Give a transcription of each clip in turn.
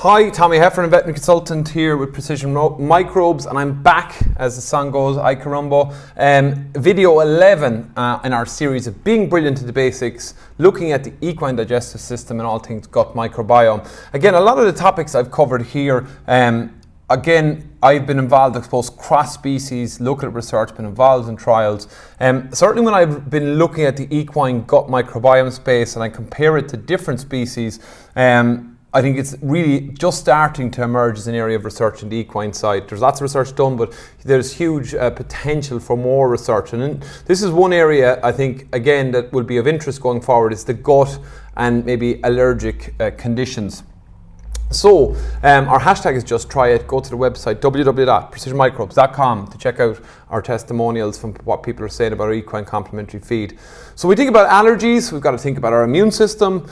Hi, Tommy Heffernan, veterinary consultant here with Precision Microbes, and I'm back, as the song goes, I carumbo, video 11 in our series of Being Brilliant at the Basics, looking at the equine digestive system and all things gut microbiome. Again, a lot of the topics I've covered here, again, I've been involved, I suppose, cross-species, looked at research, been involved in trials. Certainly when I've been looking at the equine gut microbiome space and I compare it to different species, I think it's really just starting to emerge as an area of research in the equine side. There's lots of research done, but there's huge potential for more research. And this is one area, I think, again, that will be of interest going forward, is the gut and maybe allergic conditions. So our hashtag is just try it. Go to the website www.precisionmicrobes.com to check out our testimonials from what people are saying about our equine complementary feed. So we think about allergies, we've got to think about our immune system.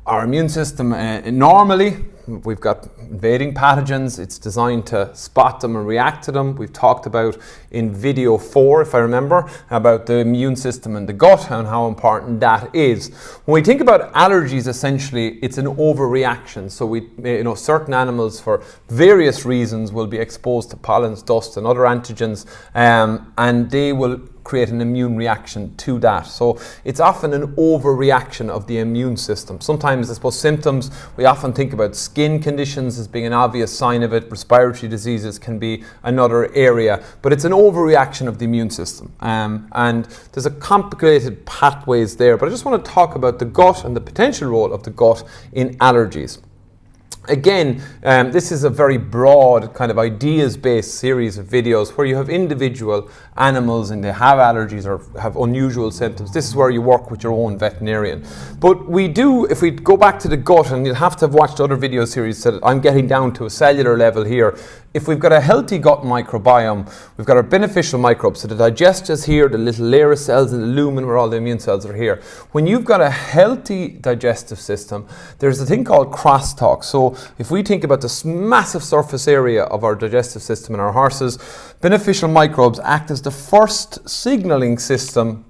Our immune system, normally, we've got invading pathogens. It's designed to spot them and react to them. We've talked about in video 4, if I remember, about the immune system and the gut and how important that is. When we think about allergies, essentially, it's an overreaction. So certain animals, for various reasons, will be exposed to pollens, dust, and other antigens, and they will create an immune reaction to that. So it's often an overreaction of the immune system. Sometimes, I suppose, symptoms, we often think about skin conditions as being an obvious sign of it. Respiratory diseases can be another area, but it's an overreaction of the immune system. And there's a complicated pathways there, but I just want to talk about the gut and the potential role of the gut in allergies. Again, this is a very broad kind of ideas-based series of videos where you have individual animals and they have allergies or have unusual symptoms. This is where you work with your own veterinarian. But we do, if we go back to the gut, and you'll have to have watched other video series so that I'm getting down to a cellular level here. If we've got a healthy gut microbiome, we've got our beneficial microbes. So the digesters here, the little layer of cells in the lumen where all the immune cells are here. When you've got a healthy digestive system, there's a thing called crosstalk. So if we think about this massive surface area of our digestive system in our horses, beneficial microbes act as the first signaling system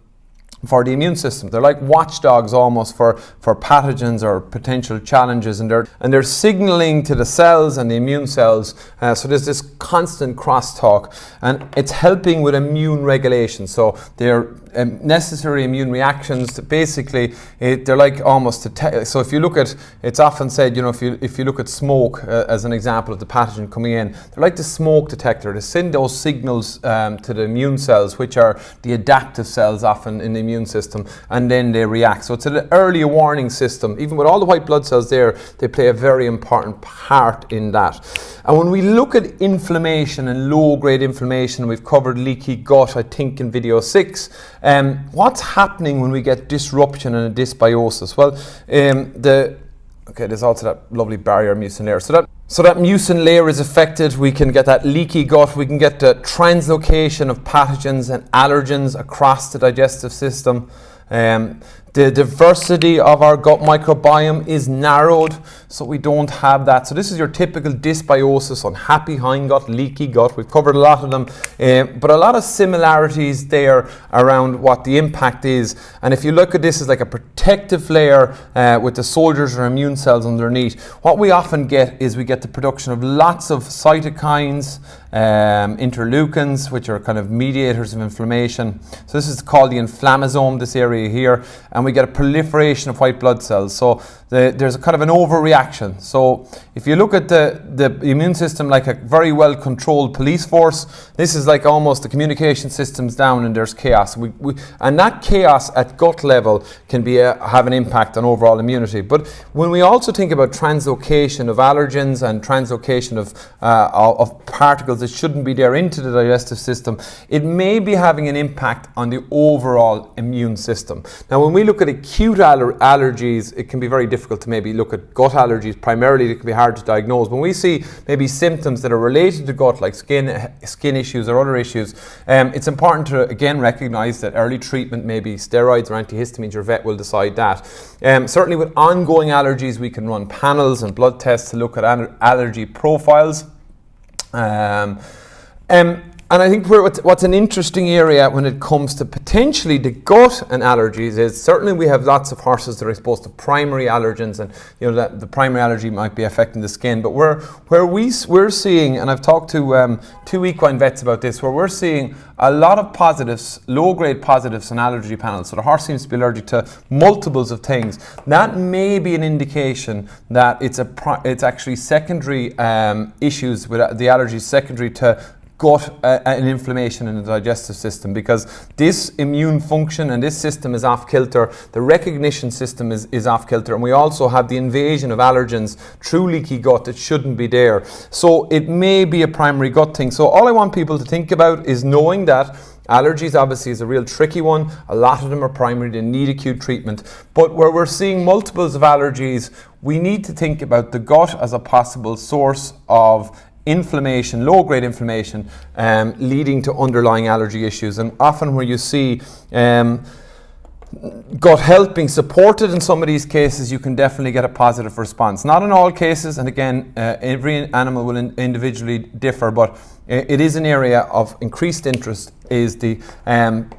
for the immune system. They're like watchdogs almost for pathogens or potential challenges, and they're signaling to the cells and the immune cells. So there's this constant crosstalk, and it's helping with immune regulation. So they're necessary immune reactions. Basically, they're like almost so if you look at, it's often said, if you look at smoke as an example of the pathogen coming in, they're like the smoke detector. They send those signals to the immune cells, which are the adaptive cells often in the immune system, and then they react. So it's an early warning system. Even with all the white blood cells there, they play a very important part in that. And when we look at inflammation and low-grade inflammation, we've covered leaky gut, I think, in video 6. What's happening when we get disruption and a dysbiosis? Well, there's also that lovely barrier mucin layer. So that mucin layer is affected. We can get that leaky gut. We can get the translocation of pathogens and allergens across the digestive system. The diversity of our gut microbiome is narrowed, so we don't have that. So this is your typical dysbiosis, unhappy hindgut, leaky gut. We've covered a lot of them, but a lot of similarities there around what the impact is. And if you look at this as like a protective layer with the soldiers or immune cells underneath, what we often get is we get the production of lots of cytokines, interleukins, which are kind of mediators of inflammation. So this is called the inflammasome, this area here, and we get a proliferation of white blood cells. So there's a kind of an overreaction. So if you look at the immune system like a very well controlled police force, this is like almost the communication systems down and there's chaos. And that chaos at gut level can be have an impact on overall immunity. But when we also think about translocation of allergens and translocation of particles that shouldn't be there into the digestive system, it may be having an impact on the overall immune system. Now, when we look at acute allergies, it can be very difficult to maybe look at gut allergies. Primarily, it can be hard to diagnose. When we see maybe symptoms that are related to gut, like skin issues or other issues, it's important to, again, recognize that early treatment, maybe steroids or antihistamines, your vet will decide that. Certainly with ongoing allergies, we can run panels and blood tests to look at allergy profiles. And I think what's an interesting area when it comes to potentially the gut and allergies is certainly we have lots of horses that are exposed to primary allergens, and that the primary allergy might be affecting the skin. But where we're seeing, and I've talked to 2 equine vets about this, where we're seeing a lot of positives, low-grade positives on allergy panels. So the horse seems to be allergic to multiples of things. That may be an indication that it's actually secondary issues with the allergies secondary to gut and inflammation in the digestive system, because this immune function and this system is off kilter. The recognition system is off kilter, and we also have the invasion of allergens through leaky gut that shouldn't be there. So it may be a primary gut thing. So all I want people to think about is knowing that allergies obviously is a real tricky one. A lot of them are primary, they need acute treatment. But where we're seeing multiples of allergies, we need to think about the gut as a possible source of inflammation, low-grade inflammation, leading to underlying allergy issues. And often where you see gut health being supported in some of these cases, you can definitely get a positive response. Not in all cases, and again, every animal will individually differ, but it is an area of increased interest, is the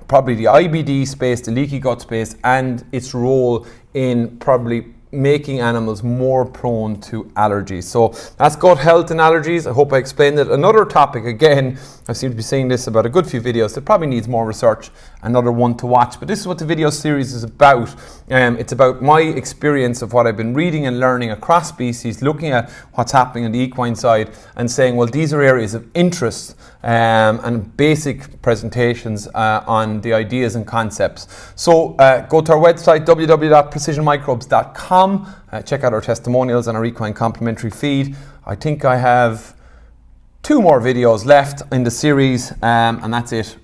probably the IBD space, the leaky gut space, and its role in probably making animals more prone to allergies. So that's gut health and allergies. I hope I explained it. Another topic, again, I seem to be saying this about a good few videos, that probably needs more research, another one to watch, but this is what the video series is about. It's about my experience of what I've been reading and learning across species, looking at what's happening on the equine side and saying, well, these are areas of interest, and basic presentations on the ideas and concepts. So go to our website, www.precisionmicrobes.com. Check out our testimonials and our equine complimentary feed. I think I have 2 more videos left in the series, and that's it.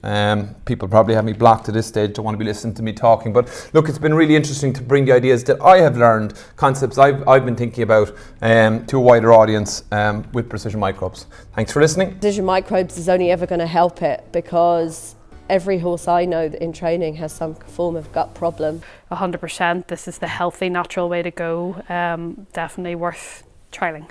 People probably have me blocked at this stage, don't want to be listening to me talking, but look, it's been really interesting to bring the ideas that I have learned, concepts I've been thinking about, to a wider audience with Precision Microbes. Thanks for listening. Precision Microbes is only ever going to help it, because every horse I know that in training has some form of gut problem. 100%, this is the healthy, natural way to go. Definitely worth trialing.